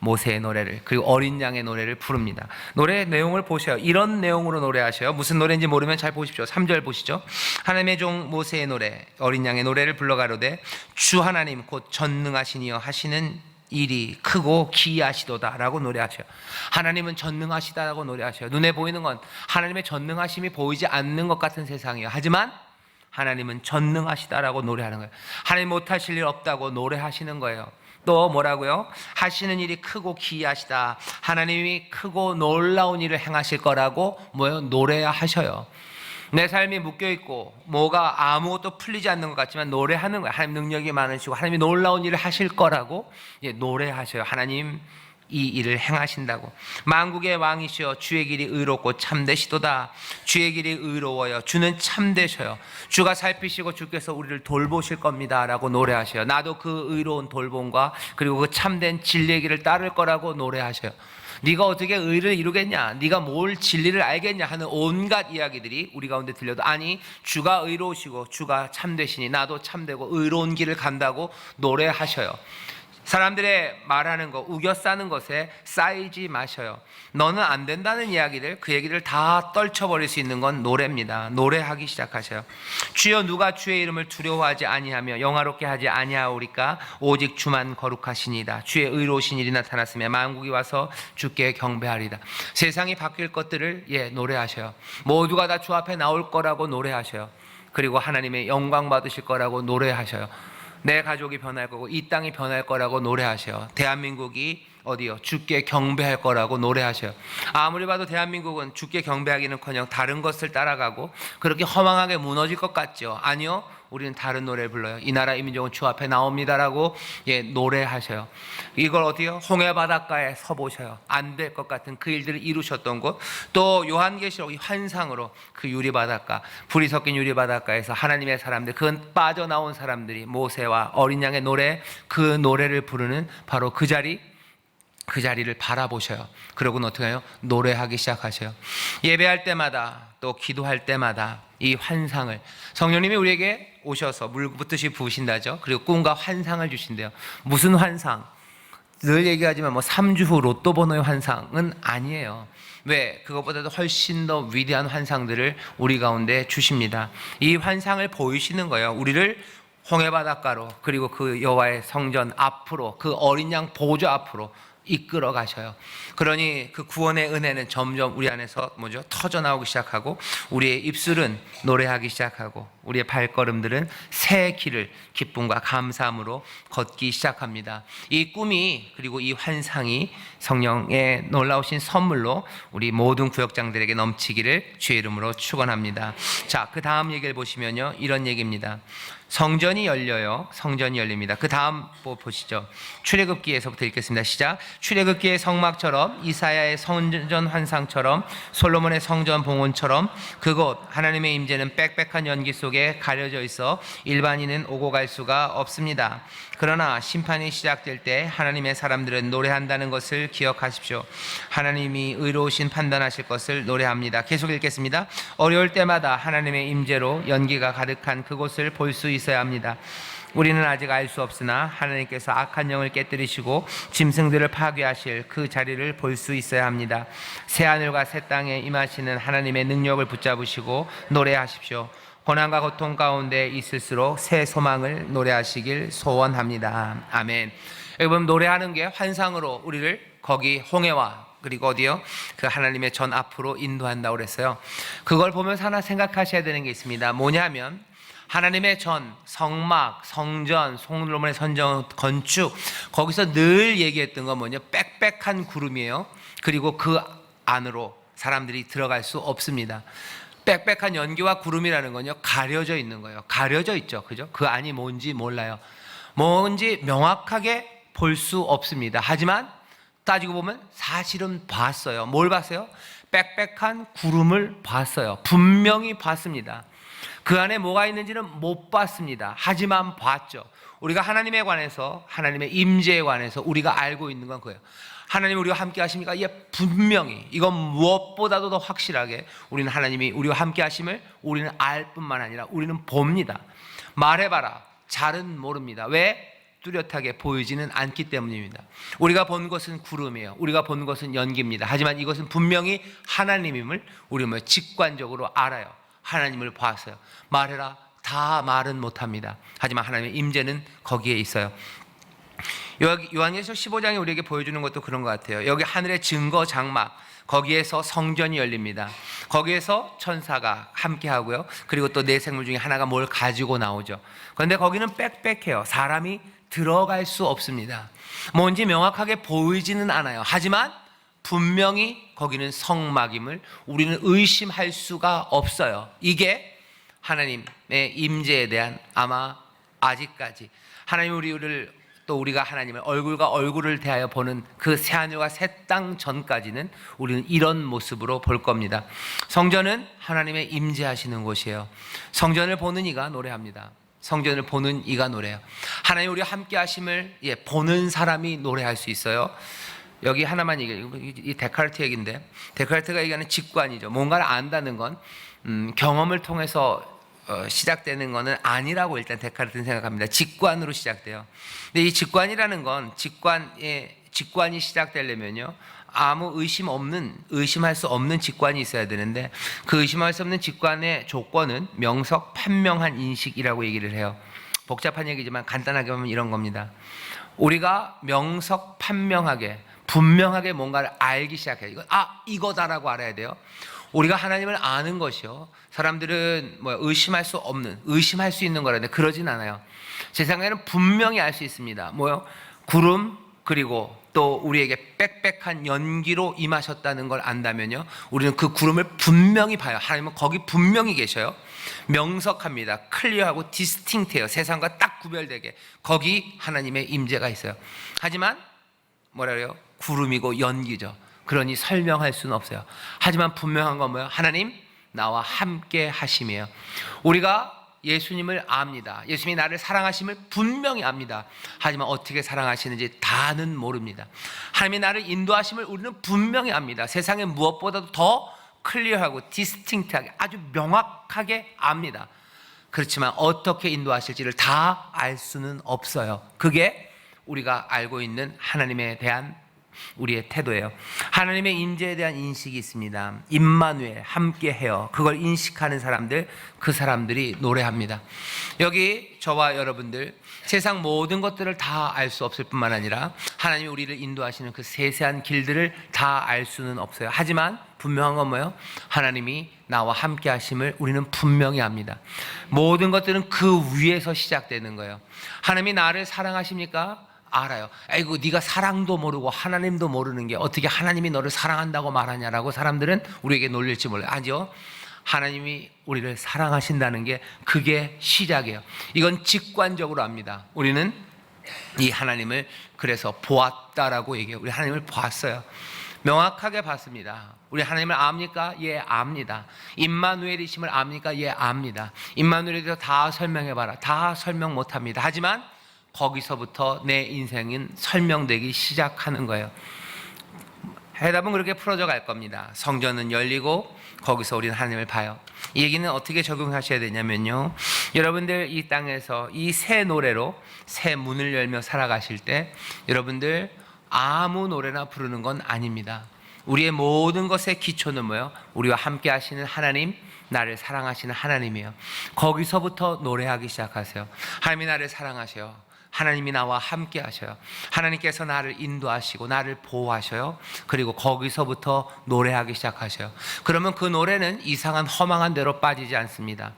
모세의 노래를, 그리고 어린 양의 노래를 부릅니다. 노래 내용을 보셔요. 이런 내용으로 노래하셔요. 무슨 노래인지 모르면 잘 보십시오. 3절 보시죠. 하나님의 종 모세의 노래, 어린 양의 노래를 불러가로되 주 하나님 곧 전능하신 이여 하시는 일이 크고 기이하시도다 라고 노래하셔요. 하나님은 전능하시다라고 노래하셔요. 눈에 보이는 건 하나님의 전능하심이 보이지 않는 것 같은 세상이에요. 하지만 하나님은 전능하시다라고 노래하는 거예요. 하나님 못하실 일 없다고 노래하시는 거예요. 또 뭐라고요? 하시는 일이 크고 기이하시다. 하나님이 크고 놀라운 일을 행하실 거라고 노래하셔요. 내 삶이 묶여있고 뭐가 아무것도 풀리지 않는 것 같지만 노래하는 거예요. 하나님 능력이 많으시고 하나님이 놀라운 일을 하실 거라고 노래하셔요. 하나님 이 일을 행하신다고. 만국의 왕이시여 주의 길이 의롭고 참되시도다. 주의 길이 의로워요. 주는 참되셔요. 주가 살피시고 주께서 우리를 돌보실 겁니다 라고 노래하셔요. 나도 그 의로운 돌봄과 그리고 그 참된 진리의 길을 따를 거라고 노래하셔요. 네가 어떻게 의를 이루겠냐, 네가 뭘 진리를 알겠냐 하는 온갖 이야기들이 우리 가운데 들려도, 아니 주가 의로우시고 주가 참되시니 나도 참되고 의로운 길을 간다고 노래하셔요. 사람들의 말하는 거, 우겨 싸는 것에 쌓이지 마셔요. 너는 안 된다는 이야기들, 그 얘기를 다 떨쳐버릴 수 있는 건 노래입니다. 노래하기 시작하셔요. 주여 누가 주의 이름을 두려워하지 아니하며 영화롭게 하지 아니하오리까? 오직 주만 거룩하시니이다. 주의 의로우신 일이 나타났으며 만국이 와서 주께 경배하리다. 세상이 바뀔 것들을 노래하셔요. 모두가 다 주 앞에 나올 거라고 노래하셔요. 그리고 하나님의 영광 받으실 거라고 노래하셔요. 내 가족이 변할 거고 이 땅이 변할 거라고 노래하셔요. 대한민국이 어디요? 주께 경배할 거라고 노래하셔요. 아무리 봐도 대한민국은 주께 경배하기는커녕 다른 것을 따라가고 그렇게 허망하게 무너질 것 같죠? 아니요, 우리는 다른 노래를 불러요. 이 나라 이 민족은 주 앞에 나옵니다라고 노래하셔요. 이걸 어디요? 홍해 바닷가에 서보셔요. 안 될 것 같은 그 일들을 이루셨던 곳. 또 요한계시록 이 환상으로 그 유리 바닷가, 불이 섞인 유리 바닷가에서 하나님의 사람들, 그 빠져나온 사람들이 모세와 어린 양의 노래, 그 노래를 부르는 바로 그 자리를 바라보셔요. 그러고는 어떻게 해요? 노래하기 시작하셔요. 예배할 때마다 또 기도할 때마다 이 환상을, 성령님이 우리에게 오셔서 물 붓듯이 부으신다죠. 그리고 꿈과 환상을 주신대요. 무슨 환상? 늘 얘기하지만 3주 후 로또 번호의 환상은 아니에요. 왜? 그것보다도 훨씬 더 위대한 환상들을 우리 가운데 주십니다. 이 환상을 보이시는 거예요. 우리를 홍해 바닷가로, 그리고 그 여호와의 성전 앞으로, 그 어린 양 보좌 앞으로 이끌어 가셔요. 그러니 그 구원의 은혜는 점점 우리 안에서 터져 나오기 시작하고, 우리의 입술은 노래하기 시작하고, 우리의 발걸음들은 새 길을 기쁨과 감사함으로 걷기 시작합니다. 이 꿈이, 그리고 이 환상이 성령의 놀라우신 선물로 우리 모든 구역장들에게 넘치기를 주의 이름으로 축원합니다. 자, 그 다음 얘기를 보시면요, 이런 얘기입니다. 성전이 열려요. 성전이 열립니다. 그 다음 보시죠. 출애굽기에서부터 읽겠습니다. 시작. 출애굽기의 성막처럼, 이사야의 성전 환상처럼, 솔로몬의 성전 봉헌처럼 그곳 하나님의 임재는 빽빽한 연기 속에 가려져 있어 일반인은 오고 갈 수가 없습니다. 그러나 심판이 시작될 때 하나님의 사람들은 노래한다는 것을 기억하십시오. 하나님이 의로우신 판단하실 것을 노래합니다. 계속 읽겠습니다. 어려울 때마다 하나님의 임재로 연기가 가득한 그곳을 볼 수 있어야 합니다. 우리는 아직 알 수 없으나 하나님께서 악한 영을 깨뜨리시고 짐승들을 파괴하실 그 자리를 볼 수 있어야 합니다. 새하늘과 새 땅에 임하시는 하나님의 능력을 붙잡으시고 노래하십시오. 고난과 고통 가운데 있을수록 새 소망을 노래하시길 소원합니다. 아멘. 여러분, 노래하는 게 환상으로 우리를 거기 홍해와, 그리고 어디요? 그 하나님의 전 앞으로 인도한다고 그랬어요. 그걸 보면서 하나 생각하셔야 되는 게 있습니다. 뭐냐면, 하나님의 전, 성막, 성전, 솔로몬의 성전 건축, 거기서 늘 얘기했던 건 뭐냐? 빽빽한 구름이에요. 그리고 그 안으로 사람들이 들어갈 수 없습니다. 빽빽한 연기와 구름이라는 건요, 가려져 있는 거예요. 가려져 있죠, 그죠? 그 안이 뭔지 몰라요. 뭔지 명확하게 볼 수 없습니다. 하지만 따지고 보면 사실은 봤어요. 뭘 봤어요? 빽빽한 구름을 봤어요. 분명히 봤습니다. 그 안에 뭐가 있는지는 못 봤습니다. 하지만 봤죠. 우리가 하나님에 관해서, 하나님의 임재에 관해서 우리가 알고 있는 건 그거예요. 하나님 우리와 함께 하십니까? 예, 분명히. 이건 무엇보다도 더 확실하게 우리는 하나님이 우리와 함께 하심을 우리는 알 뿐만 아니라 우리는 봅니다. 말해봐라, 잘은 모릅니다. 왜? 뚜렷하게 보이지는 않기 때문입니다. 우리가 본 것은 구름이에요. 우리가 본 것은 연기입니다. 하지만 이것은 분명히 하나님임을 우리는 직관적으로 알아요. 하나님을 봤어요. 말해라, 다 말은 못합니다. 하지만 하나님의 임재는 거기에 있어요. 요한계시록 15장이 우리에게 보여주는 것도 그런 것 같아요. 여기 하늘의 증거 장막, 거기에서 성전이 열립니다. 거기에서 천사가 함께 하고요. 그리고 또 네 생물 중에 하나가 뭘 가지고 나오죠. 그런데 거기는 빽빽해요. 사람이 들어갈 수 없습니다. 뭔지 명확하게 보이지는 않아요. 하지만 분명히 거기는 성막임을 우리는 의심할 수가 없어요. 이게 하나님의 임재에 대한, 아마 아직까지 하나님 우리가 하나님을 얼굴과 얼굴을 대하여 보는 그 새하늘과 새 땅 전까지는 우리는 이런 모습으로 볼 겁니다. 성전은 하나님의 임재하시는 곳이에요. 성전을 보는 이가 노래합니다. 성전을 보는 이가 노래해요. 하나님 우리와 함께 하심을 보는 사람이 노래할 수 있어요. 여기 하나만 얘기해요. 이 데카르트 얘기인데, 데카르트가 얘기하는 직관이죠. 뭔가를 안다는 건 경험을 통해서 시작되는 것은 아니라고 일단 데카르트는 생각합니다. 직관으로 시작돼요. 근데 이 직관이라는 건 직관이 시작되려면요, 아무 의심할 수 없는 직관이 있어야 되는데, 그 의심할 수 없는 직관의 조건은 명석 판명한 인식이라고 얘기를 해요. 복잡한 얘기지만 간단하게 보면 이런 겁니다. 우리가 명석 판명하게, 분명하게 뭔가를 알기 시작해요. 이거다라고 알아야 돼요. 우리가 하나님을 아는 것이요, 사람들은 의심할 수 있는 거라는데 그러진 않아요. 제 생각에는 분명히 알 수 있습니다. 구름, 그리고 또 우리에게 빽빽한 연기로 임하셨다는 걸 안다면요, 우리는 그 구름을 분명히 봐요. 하나님은 거기 분명히 계셔요. 명석합니다. 클리어하고 디스팅트해요. 세상과 딱 구별되게 거기 하나님의 임재가 있어요. 하지만 뭐라 그래요? 구름이고 연기죠. 그러니 설명할 수는 없어요. 하지만 분명한 건 뭐예요? 하나님 나와 함께 하심이에요. 우리가 예수님을 압니다. 예수님이 나를 사랑하심을 분명히 압니다. 하지만 어떻게 사랑하시는지 다는 모릅니다. 하나님이 나를 인도하심을 우리는 분명히 압니다. 세상에 무엇보다도 더 클리어하고 디스팅트하게, 아주 명확하게 압니다. 그렇지만 어떻게 인도하실지를 다 알 수는 없어요. 그게 우리가 알고 있는 하나님에 대한 우리의 태도예요. 하나님의 임재에 대한 인식이 있습니다. 임마누엘, 함께해요. 그걸 인식하는 사람들, 그 사람들이 노래합니다. 여기 저와 여러분들 세상 모든 것들을 다 알 수 없을 뿐만 아니라 하나님이 우리를 인도하시는 그 세세한 길들을 다 알 수는 없어요. 하지만 분명한 건 뭐예요? 하나님이 나와 함께 하심을 우리는 분명히 압니다. 모든 것들은 그 위에서 시작되는 거예요. 하나님이 나를 사랑하십니까? 알아요. 아이고 네가 사랑도 모르고 하나님도 모르는 게 어떻게 하나님이 너를 사랑한다고 말하냐라고 사람들은 우리에게 놀릴지 몰라요. 아니요. 하나님이 우리를 사랑하신다는 게 그게 시작이에요. 이건 직관적으로 압니다. 우리는 이 하나님을 그래서 보았다라고 얘기해요. 우리 하나님을 보았어요. 명확하게 봤습니다. 우리 하나님을 압니까? 예, 압니다. 임마누엘이심을 압니까? 예, 압니다. 임마누엘에 대해서 다 설명해봐라. 다 설명 못합니다. 하지만 거기서부터 내 인생은 설명되기 시작하는 거예요. 해답은 그렇게 풀어져 갈 겁니다. 성전은 열리고 거기서 우리는 하나님을 봐요. 이 얘기는 어떻게 적용하셔야 되냐면요, 여러분들 이 땅에서 이 새 노래로 새 문을 열며 살아가실 때 여러분들 아무 노래나 부르는 건 아닙니다. 우리의 모든 것의 기초는 뭐예요? 우리와 함께 하시는 하나님, 나를 사랑하시는 하나님이에요. 거기서부터 노래하기 시작하세요. 하나님이 나를 사랑하셔요. 하나님이 나와 함께 하셔요. 하나님께서 나를 인도하시고 나를 보호하셔요. 그리고 거기서부터 노래하기 시작하셔요. 그러면 그 노래는 이상한 허망한 데로 빠지지 않습니다.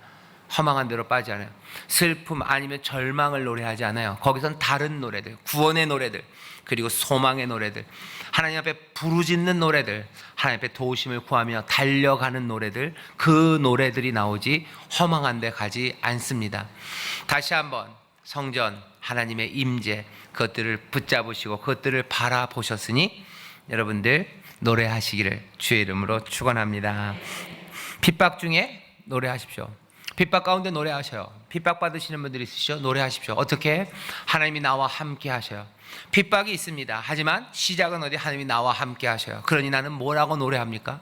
허망한 데로 빠지지 않아요. 슬픔 아니면 절망을 노래하지 않아요. 거기선 다른 노래들, 구원의 노래들, 그리고 소망의 노래들, 하나님 앞에 부르짖는 노래들, 하나님 앞에 도우심을 구하며 달려가는 노래들, 그 노래들이 나오지 허망한 데 가지 않습니다. 다시 한번 성전, 하나님의 임재, 그것들을 붙잡으시고 그것들을 바라보셨으니 여러분들 노래하시기를 주의 이름으로 축원합니다. 핍박 중에 노래하십시오. 핍박 가운데 노래하셔요. 핍박 받으시는 분들이 있으시죠? 노래하십시오. 어떻게? 하나님이 나와 함께 하셔요. 핍박이 있습니다. 하지만 시작은 어디? 하나님이 나와 함께 하셔요. 그러니 나는 뭐라고 노래합니까?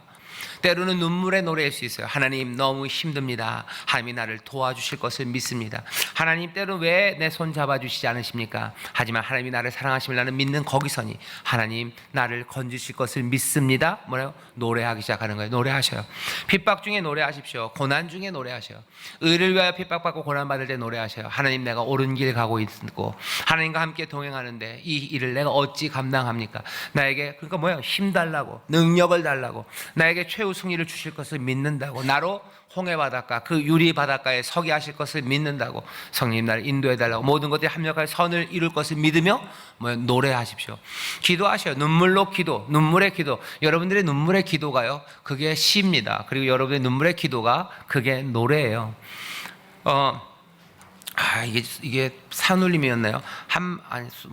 때로는 눈물의 노래일 수 있어요. 하나님 너무 힘듭니다. 하나님이 나를 도와주실 것을 믿습니다. 하나님 때로 왜 내 손 잡아주시지 않으십니까? 하지만 하나님이 나를 사랑하심을 나는 믿는 거기서니 하나님 나를 건지실 것을 믿습니다. 뭐래요? 노래하기 시작하는 거예요. 노래하셔요. 핍박 중에 노래하십시오. 고난 중에 노래하셔요. 의를 위하여 핍박받고 고난받을 때 노래하셔요. 하나님 내가 옳은 길 가고 있고 하나님과 함께 동행하는데 이 일을 내가 어찌 감당합니까? 나에게 그러니까 뭐예요? 힘 달라고, 능력을 달라고, 나에게 최후 승리를 주실 것을 믿는다고, 나로 홍해 바닷가 그 유리 바닷가에 서게 하실 것을 믿는다고, 성령님 나를 인도해 달라고, 모든 것들이 합력하여 선을 이룰 것을 믿으며 노래하십시오. 기도하셔요. 눈물로 기도, 눈물의 기도. 여러분들의 눈물의 기도가요, 그게 시입니다. 그리고 여러분의 눈물의 기도가 그게 노래예요. 이게 산울림이었나요?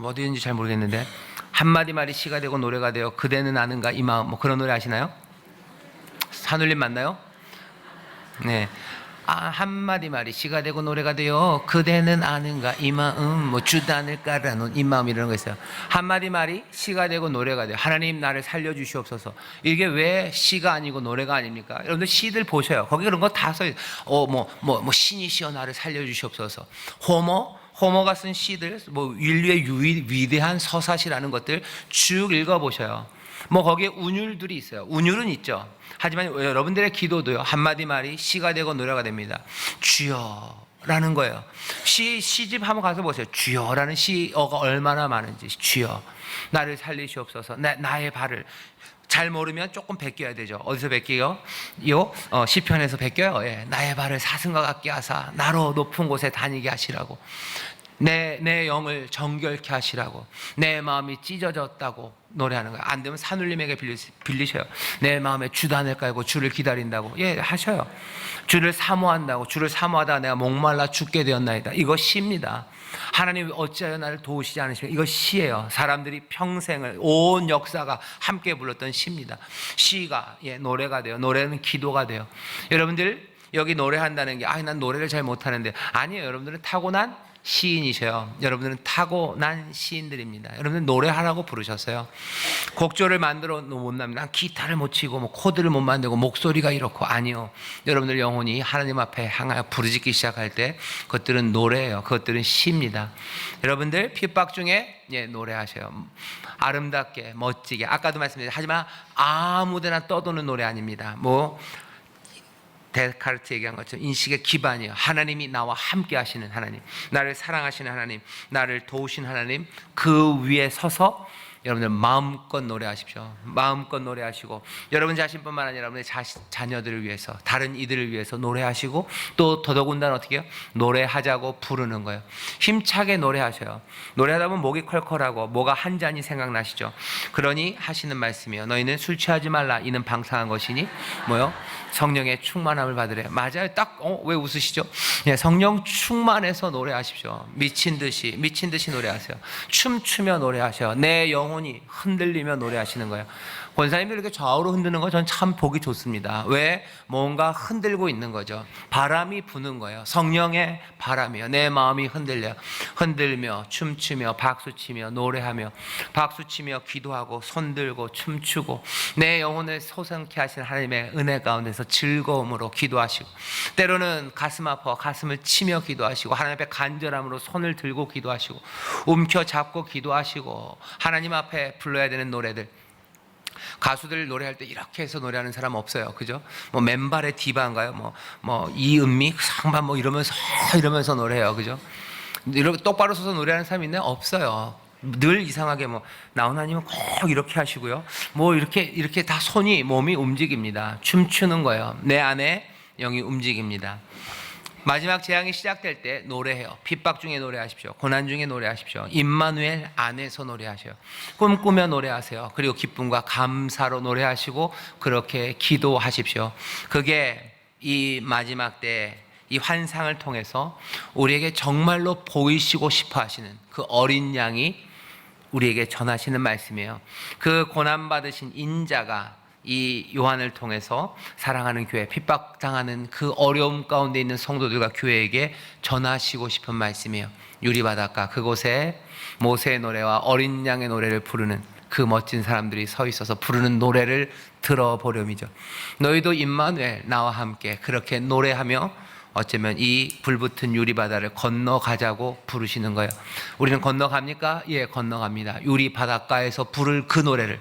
어디인지 잘 모르겠는데 한마디 말이 시가 되고 노래가 되어 그대는 아는가 이 마음, 그런 노래 아시나요? 산울림 맞나요? 네. 한마디 말이 시가 되고 노래가 되어 그대는 아는가 이 마음, 주다닐까라는 이 마음, 이런 거 있어요. 한마디 말이 시가 되고 노래가 돼요. 하나님 나를 살려주시옵소서. 이게 왜 시가 아니고 노래가 아닙니까? 여러분들 시들 보셔요. 거기 그런 거 다 써있어요. 신이시여 나를 살려주시옵소서. 호모가 쓴 시들, 인류의 위대한 서사시라는 것들 쭉 읽어보셔요. 거기에 운율들이 있어요. 운율은 있죠. 하지만 여러분들의 기도도요, 한마디 말이 시가 되고 노래가 됩니다. 주여라는 거예요. 시집 한번 가서 보세요. 주여라는 시어가 얼마나 많은지. 주여 나를 살리시옵소서. 나의 발을 잘 모르면 조금 베껴야 되죠. 어디서 베껴요? 시편에서 베껴요. 예. 나의 발을 사슴과 같게 하사 나로 높은 곳에 다니게 하시라고, 내 영을 정결케 하시라고, 내 마음이 찢어졌다고 노래하는 거예요. 안 되면 산울림에게 빌리셔요. 내 마음에 주단을 깔고 주를 기다린다고, 예, 하셔요. 주를 사모한다고, 주를 사모하다가 내가 목말라 죽게 되었나이다. 이거 시입니다. 하나님 어찌하여 나를 도우시지 않으십니까? 이거 시예요. 사람들이 평생을, 온 역사가 함께 불렀던 시입니다. 시가 노래가 돼요. 노래는 기도가 돼요. 여러분들 여기 노래한다는 게 난 노래를 잘 못하는데, 아니에요. 여러분들은 타고난 시인이셔요. 여러분들은 타고난 시인들입니다. 여러분들 노래하라고 부르셨어요. 곡조를 만들어 못 납니다. 기타를 못 치고 뭐 코드를 못 만들고 목소리가 이렇고, 아니요. 여러분들 영혼이 하나님 앞에 향하여 부르짖기 시작할 때 그것들은 노래예요. 그것들은 시입니다. 여러분들 핍박 중에 노래하셔요. 아름답게 멋지게. 아까도 말씀드렸죠. 하지만 아무데나 떠도는 노래 아닙니다. 데카르트 얘기한 것처럼 인식의 기반이에요. 하나님이 나와 함께 하시는 하나님, 나를 사랑하시는 하나님, 나를 도우신 하나님, 그 위에 서서 여러분들 마음껏 노래하십시오. 마음껏 노래하시고, 여러분 자신뿐만 아니라 여러분의 자녀들을 위해서, 다른 이들을 위해서 노래하시고, 또 더더군다나 어떻게 해요? 노래하자고 부르는 거예요. 힘차게 노래하셔요. 노래하다 보면 목이 컬컬하고 뭐가 한 잔이 생각나시죠? 그러니 하시는 말씀이에요. 너희는 술 취하지 말라. 이는 방탕한 것이니 성령의 충만함을 받으래. 맞아요. 왜 웃으시죠? 성령 충만해서 노래하십시오. 미친 듯이 노래하세요. 춤추며 노래하셔요. 내 영혼이 흔들리며 노래하시는 거예요. 권사님들 이렇게 좌우로 흔드는 거 전 참 보기 좋습니다. 왜? 뭔가 흔들고 있는 거죠. 바람이 부는 거예요. 성령의 바람이요. 내 마음이 흔들며 춤추며 박수치며 노래하며, 박수치며 기도하고 손들고 춤추고, 내 영혼을 솟아게 하신 하나님의 은혜 가운데서 즐거움으로 기도하시고, 때로는 가슴 아파 가슴을 치며 기도하시고, 하나님 앞에 간절함으로 손을 들고 기도하시고, 움켜잡고 기도하시고, 하나님 앞에 불러야 되는 노래들. 가수들 노래할 때 이렇게 해서 노래하는 사람 없어요. 그죠? 맨발의 디바인가요? 이은미 상반 이러면서 노래해요. 그죠? 이렇게 똑바로 서서 노래하는 사람이 있나요? 없어요. 늘 이상하게 나훈아님은 꼭 이렇게 하시고요. 이렇게 다 몸이 움직입니다. 춤추는 거예요. 내 안에 영이 움직입니다. 마지막 재앙이 시작될 때 노래해요. 핍박 중에 노래하십시오. 고난 중에 노래하십시오. 임마누엘 안에서 노래하셔요. 꿈꾸며 노래하세요. 그리고 기쁨과 감사로 노래하시고 그렇게 기도하십시오. 그게 이 마지막 때 이 환상을 통해서 우리에게 정말로 보이시고 싶어 하시는 그 어린 양이 우리에게 전하시는 말씀이에요. 그 고난받으신 인자가 이 요한을 통해서 사랑하는 교회, 핍박당하는 그 어려움 가운데 있는 성도들과 교회에게 전하시고 싶은 말씀이에요. 유리바닷가 그곳에 모세의 노래와 어린 양의 노래를 부르는 그 멋진 사람들이 서 있어서 부르는 노래를 들어보렴이죠. 너희도 임마누엘 나와 함께 그렇게 노래하며 어쩌면 이 불붙은 유리바다를 건너가자고 부르시는 거예요. 우리는 건너갑니까? 예, 건너갑니다. 유리바닷가에서 부를 그 노래를,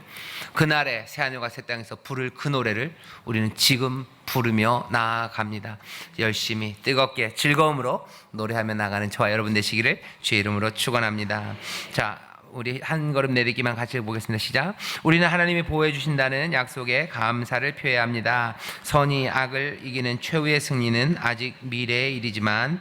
그날의 새하늘과 새 땅에서 부를 그 노래를 우리는 지금 부르며 나아갑니다. 열심히 뜨겁게 즐거움으로 노래하며 나가는 저와 여러분 되시기를 주의 이름으로 축원합니다. 자, 우리 한 걸음 내딛기만 같이 보겠습니다. 시작. 우리는 하나님이 보호해 주신다는 약속에 감사를 표해야 합니다. 선이 악을 이기는 최후의 승리는 아직 미래의 일이지만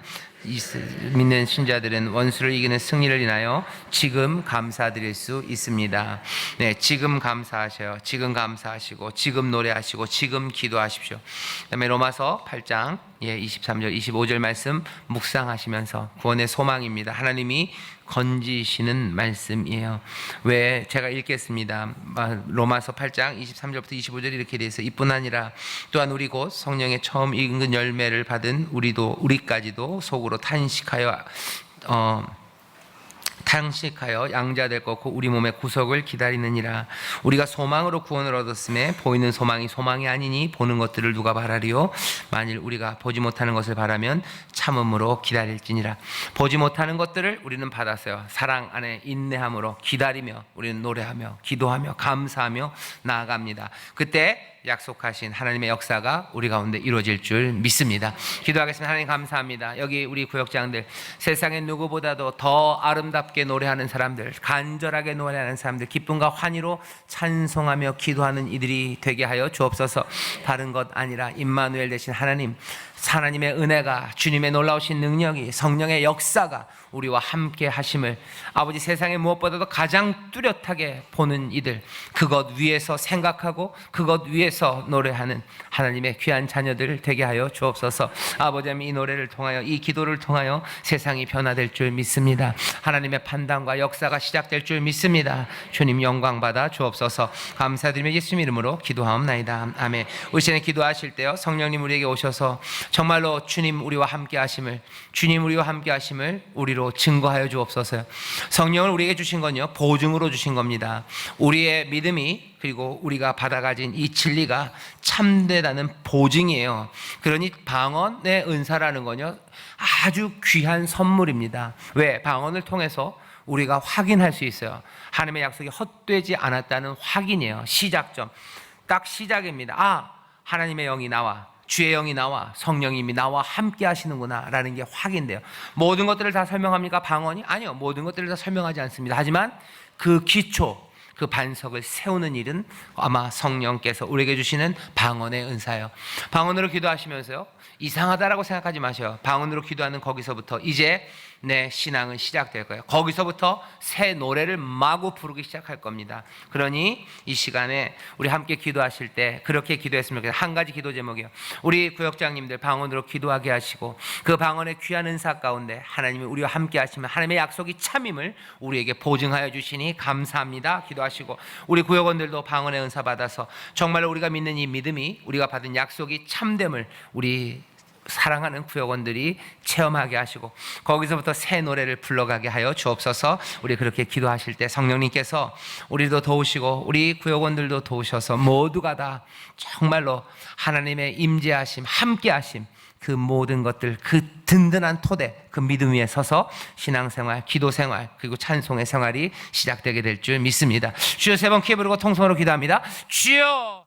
믿는 신자들은 원수를 이기는 승리를 인하여 지금 감사드릴 수 있습니다. 네, 지금 감사하셔요. 지금 감사하시고 지금 노래하시고 지금 기도하십시오. 그다음에 로마서 8장 23절 25절 말씀 묵상하시면서 구원의 소망입니다. 하나님이 건지시는 말씀이에요. 왜? 제가 읽겠습니다. 로마서 8장 23절부터 25절 이렇게 되어 있어요. 이뿐 아니라 또한 우리 곧 성령의 처음 익은 열매를 받은 우리까지도 속으로 탄식하여 양자될 것고 우리 몸의 구속을 기다리느니라. 우리가 소망으로 구원을 얻었음에 보이는 소망이 소망이 아니니 보는 것들을 누가 바라리요? 만일 우리가 보지 못하는 것을 바라면 참음으로 기다릴지니라. 보지 못하는 것들을 우리는 받았어요. 사랑 안에 인내함으로 기다리며 우리는 노래하며 기도하며 감사하며 나아갑니다. 그때 약속하신 하나님의 역사가 우리 가운데 이루어질 줄 믿습니다. 기도하겠습니다. 하나님 감사합니다. 여기 우리 구역장들 세상의 누구보다도 더 아름답게 노래하는 사람들, 간절하게 노래하는 사람들, 기쁨과 환희로 찬송하며 기도하는 이들이 되게 하여 주옵소서. 다른 것 아니라 임마누엘 되신 하나님의 은혜가, 주님의 놀라우신 능력이, 성령의 역사가 우리와 함께 하심을 아버지 세상의 무엇보다도 가장 뚜렷하게 보는 이들, 그것 위에서 생각하고 그것 위에서 노래하는 하나님의 귀한 자녀들 되게 하여 주옵소서. 아버지 이 노래를 통하여 이 기도를 통하여 세상이 변화될 줄 믿습니다. 하나님의 판단과 역사가 시작될 줄 믿습니다. 주님 영광 받아 주옵소서. 감사드리며 예수님 이름으로 기도하옵나이다. 아멘. 우리 시간에 기도하실 때요 성령님 우리에게 오셔서 정말로 주님 우리와 함께 하심을, 주님 우리와 함께 하심을 우리로 증거하여 주옵소서. 성령을 우리에게 주신 건요, 보증으로 주신 겁니다. 우리의 믿음이, 그리고 우리가 받아가진 이 진리가 참되다는 보증이에요. 그러니 방언의 은사라는 건요, 아주 귀한 선물입니다. 왜? 방언을 통해서 우리가 확인할 수 있어요. 하나님의 약속이 헛되지 않았다는 확인이에요. 시작점, 딱 시작입니다. 아, 하나님의 영이 나와, 주의 영이 나와, 성령님이 나와 함께 하시는구나 라는 게 확인돼요. 모든 것들을 다 설명합니까? 방언이? 아니요, 모든 것들을 다 설명하지 않습니다. 하지만 그 기초, 그 반석을 세우는 일은 아마 성령께서 우리에게 주시는 방언의 은사예요. 방언으로 기도하시면서요, 이상하다라고 생각하지 마세요. 방언으로 기도하는 거기서부터 이제 내 신앙은 시작될 거예요. 거기서부터 새 노래를 마구 부르기 시작할 겁니다. 그러니 이 시간에 우리 함께 기도하실 때 그렇게 기도했으면 좋겠어요. 한 가지 기도 제목이요, 우리 구역장님들 방언으로 기도하게 하시고, 그 방언의 귀한 은사 가운데 하나님이 우리와 함께 하시면 하나님의 약속이 참임을 우리에게 보증하여 주시니 감사합니다. 기도하시고, 우리 구역원들도 방언의 은사 받아서 정말로 우리가 믿는 이 믿음이, 우리가 받은 약속이 참됨을 우리 사랑하는 구역원들이 체험하게 하시고, 거기서부터 새 노래를 불러가게 하여 주옵소서. 우리 그렇게 기도하실 때 성령님께서 우리도 도우시고 우리 구역원들도 도우셔서 모두가 다 정말로 하나님의 임재하심, 함께하심, 그 모든 것들, 그 든든한 토대, 그 믿음 위에 서서 신앙생활, 기도생활, 그리고 찬송의 생활이 시작되게 될 줄 믿습니다. 주여 세 번 크게 부르고 통성으로 기도합니다. 주여!